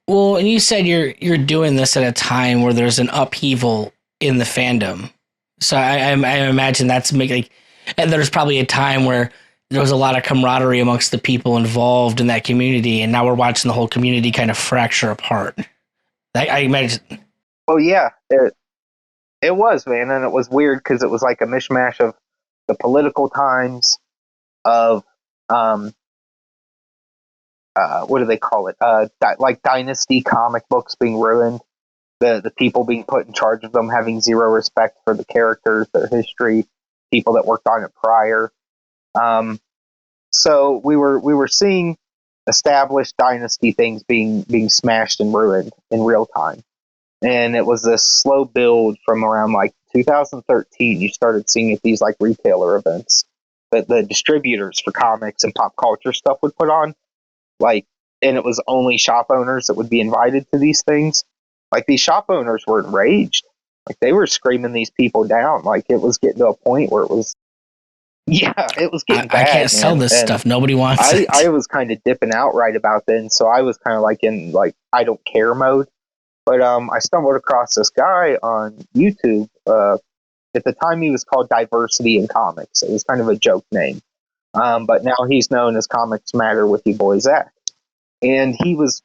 Well, and you said you're doing this at a time where there's an upheaval in the fandom. So I imagine that's making, like, and there's probably a time where there was a lot of camaraderie amongst the people involved in that community, and now we're watching the whole community kind of fracture apart. I imagine. Oh yeah, it was, man, and it was weird because it was like a mishmash of the political times of what do they call it? Like dynasty comic books being ruined, the people being put in charge of them having zero respect for the characters, their history, people that worked on it prior. So we were seeing established dynasty things being smashed and ruined in real time. And it was this slow build from around like 2013. You started seeing at these like retailer events that the distributors for comics and pop culture stuff would put on. Like, and it was only shop owners that would be invited to these things. Like, these shop owners were enraged. Like, they were screaming these people down. Like, it was getting to a point where it was, yeah, it was getting bad. I can't sell this stuff. Nobody wants it. I was kind of dipping out right about then, so I was kind of like in like I don't care mode. But I stumbled across this guy on YouTube. At the time, he was called Diversity in Comics. It was kind of a joke name. But now he's known as Comics Matter with your boy Zach. And he was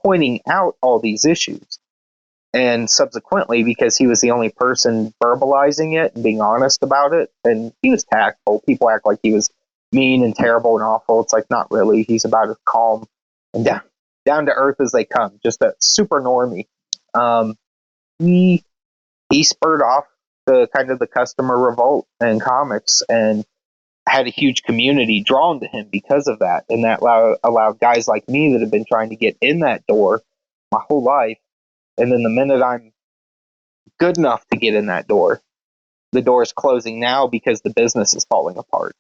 pointing out all these issues. And subsequently, because he was the only person verbalizing it and being honest about it, and he was tactful. People act like he was mean and terrible and awful. It's like, not really. He's about as calm and down to earth as they come. Just a super normie. He spurred off the kind of the customer revolt in comics and had a huge community drawn to him because of that. And that allowed guys like me that have been trying to get in that door my whole life. And then the minute I'm good enough to get in that door, the door is closing now because the business is falling apart.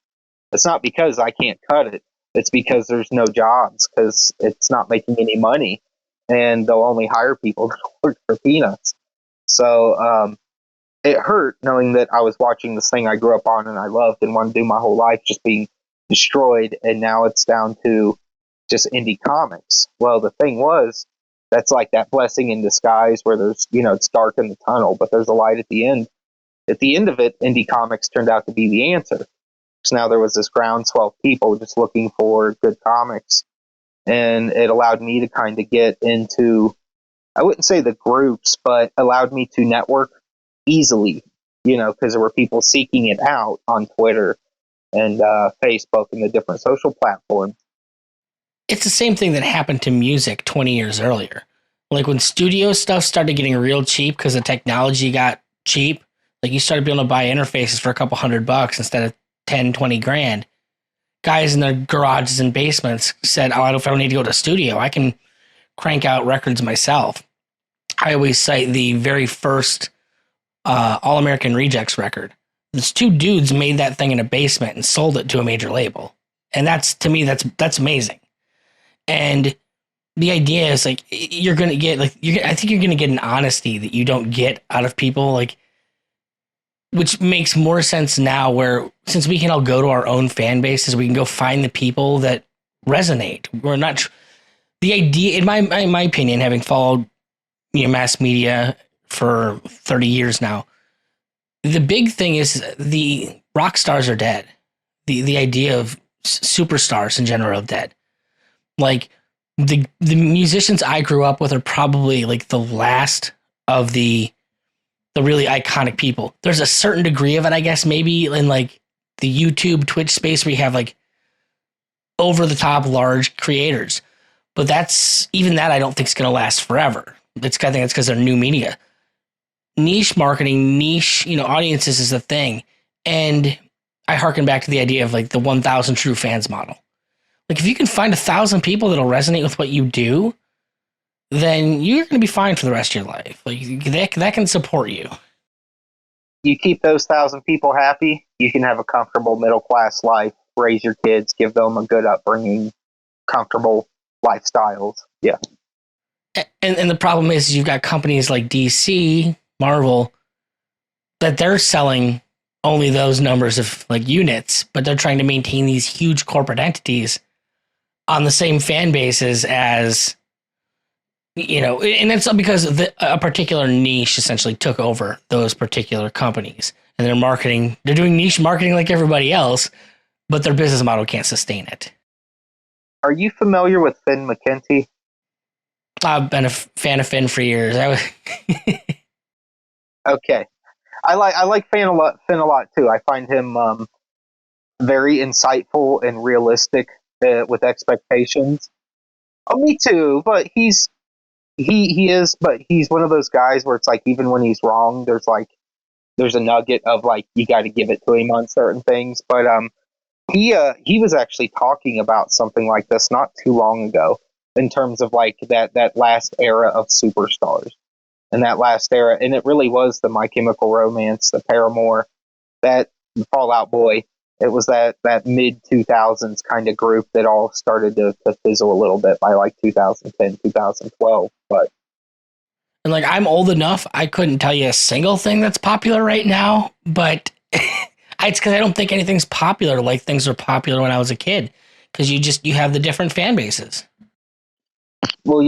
It's not because I can't cut it. It's because there's no jobs, because it's not making any money. And they'll only hire people to work for peanuts. So it hurt knowing that I was watching this thing I grew up on and I loved and wanted to do my whole life just being destroyed. And now it's down to just indie comics. Well, the thing was, that's like that blessing in disguise where there's, it's dark in the tunnel, but there's a light at the end. At the end of it, indie comics turned out to be the answer. So now there was this groundswell of people just looking for good comics. And it allowed me to kind of get into, I wouldn't say the groups, but allowed me to network easily, because there were people seeking it out on Twitter and Facebook and the different social platforms. It's the same thing that happened to music 20 years earlier. Like when studio stuff started getting real cheap because the technology got cheap, like you started being able to buy interfaces for a couple $100 instead of 10, 20 grand. Guys in their garages and basements said, oh, I don't need to go to a studio. I can crank out records myself. I always cite the very first All American Rejects record. These two dudes made that thing in a basement and sold it to a major label. And that's, to me, that's amazing. And the idea is like, you're going to get I think you're going to get an honesty that you don't get out of people, like, which makes more sense now where, since we can all go to our own fan bases, we can go find the people that resonate. We're not, the idea, in my opinion, having followed mass media for 30 years now, the big thing is the rock stars are dead. The idea of superstars in general are dead. Like the musicians I grew up with are probably like the last of the really iconic people. There's a certain degree of it, I guess, maybe in like the YouTube, Twitch space where you have like over the top large creators. But even that I don't think is going to last forever. I think it's because they're new media. Niche marketing, niche, audiences is the thing. And I harken back to the idea of like the 1,000 true fans model. Like if you can find 1,000 people that'll resonate with what you do, then you're going to be fine for the rest of your life. Like that can support you. You keep those 1,000 people happy, you can have a comfortable middle class life, raise your kids, give them a good upbringing, comfortable lifestyles. Yeah. And the problem is you've got companies like DC, Marvel, that they're selling only those numbers of like units, but they're trying to maintain these huge corporate entities on the same fan bases as And it's because a particular niche essentially took over those particular companies, and they're doing niche marketing like everybody else, but their business model can't sustain it. Are you familiar with Finn McKenty? I've been a fan of Finn for years. Okay, I like Finn a lot too. I find him very insightful and realistic with expectations. Oh, me too. But he is, but he's one of those guys where it's like even when he's wrong, there's a nugget of like you got to give it to him on certain things. But he was actually talking about something like this not too long ago in terms of like that last era of superstars and that last era, and it really was the My Chemical Romance, the Paramore, that Fall Out Boy. It was that mid 2000s kind of group that all started to fizzle a little bit by like 2010, 2012. But And like I'm old enough, I couldn't tell you a single thing that's popular right now, but it's because I don't think anything's popular like things were popular when I was a kid. Because you have the different fan bases. well,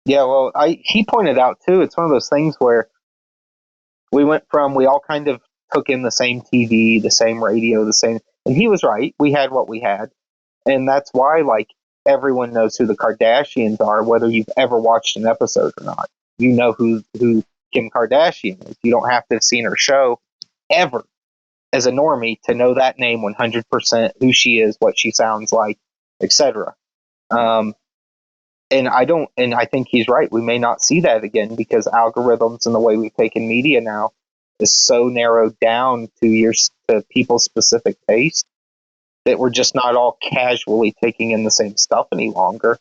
well, he pointed out too. It's one of those things where we all kind of took in the same TV, the same radio, and he was right. We had what we had, and that's why like everyone knows who the Kardashians are, whether you've ever watched an episode or not. You know who Kim Kardashian is. You don't have to have seen her show ever as a normie to know that name 100%, who she is, what she sounds like, etc. And I think he's right. We may not see that again because algorithms and the way we've taken media now is so narrowed down to people's specific taste that we're just not all casually taking in the same stuff any longer.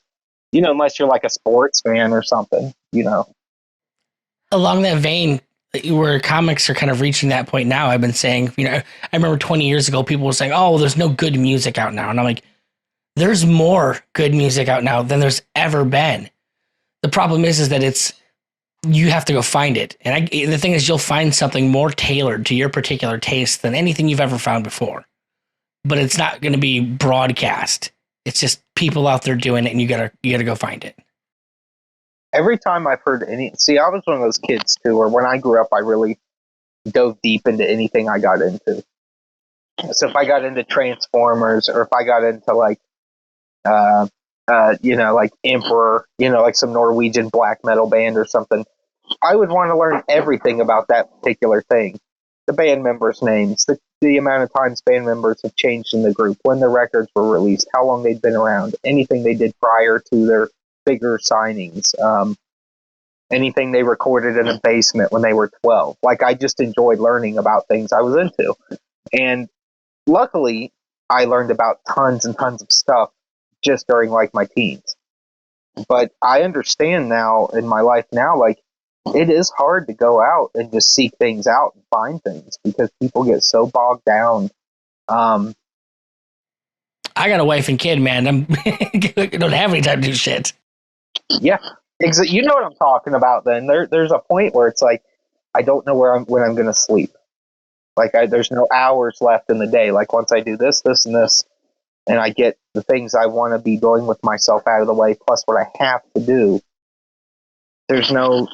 Unless you're like a sports fan or something, Along that vein, where comics are kind of reaching that point now, I've been saying, I remember 20 years ago, people were saying, oh, well, there's no good music out now. And I'm like, there's more good music out now than there's ever been. The problem is that you have to go find it. And the thing is, you'll find something more tailored to your particular taste than anything you've ever found before. But it's not going to be broadcast. It's just people out there doing it, and you gotta go find it. Every time I've heard I was one of those kids too, where when I grew up, I really dove deep into anything I got into. So if I got into Transformers, or if I got into like, like Emperor, like some Norwegian black metal band or something, I would want to learn everything about that particular thing. The band members' names, the amount of times band members have changed in the group, when the records were released, how long they'd been around, anything they did prior to their bigger signings, anything they recorded in a basement when they were 12. Like, I just enjoyed learning about things I was into. And luckily, I learned about tons and tons of stuff just during like my teens. But I understand now in my life now, like, it is hard to go out and just seek things out and find things because people get so bogged down. I got a wife and kid, man. I don't have any time to do shit. Yeah, you know what I'm talking about. Then there's a point where it's like I don't know when I'm going to sleep. Like there's no hours left in the day. Like once I do this, this, and this, and I get the things I want to be doing with myself out of the way, plus what I have to do. There's no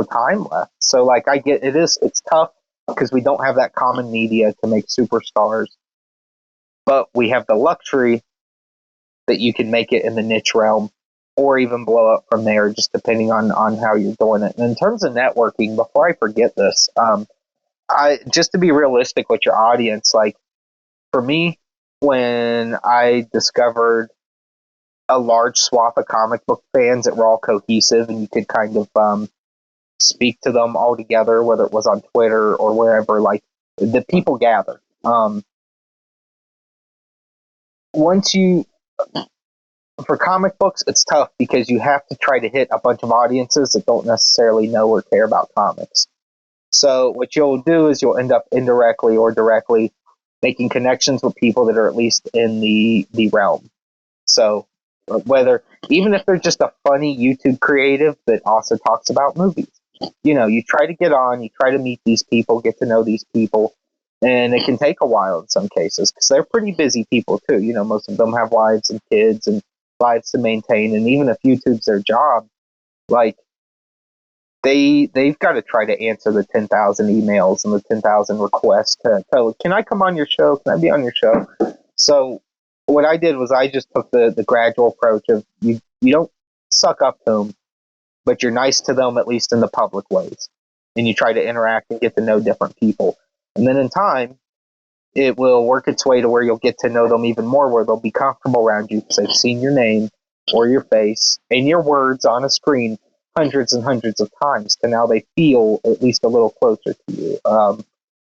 time left. So like it's tough because we don't have that common media to make superstars, but we have the luxury that you can make it in the niche realm or even blow up from there, just depending on how you're doing it. And in terms of networking, before I forget this, I just to be realistic with your audience, like for me, when I discovered a large swath of comic book fans that were all cohesive and you could kind of speak to them all together, whether it was on Twitter or wherever, like the people gather. For comic books, it's tough because you have to try to hit a bunch of audiences that don't necessarily know or care about comics. So what you'll do is you'll end up indirectly or directly making connections with people that are at least in the realm. So even if they're just a funny YouTube creative that also talks about movies, you try to get on, you try to meet these people, get to know these people, and it can take a while in some cases because they're pretty busy people too. Most of them have wives and kids and lives to maintain, and even if YouTube's their job, like they've got to try to answer the 10,000 emails and the 10,000 requests to tell, can I come on your show? Can I be on your show? So what I did was I just took the gradual approach of you don't suck up to them, but you're nice to them, at least in the public ways. And you try to interact and get to know different people. And then in time, it will work its way to where you'll get to know them even more, where they'll be comfortable around you because they've seen your name or your face and your words on a screen hundreds and hundreds of times, to now they feel at least a little closer to you.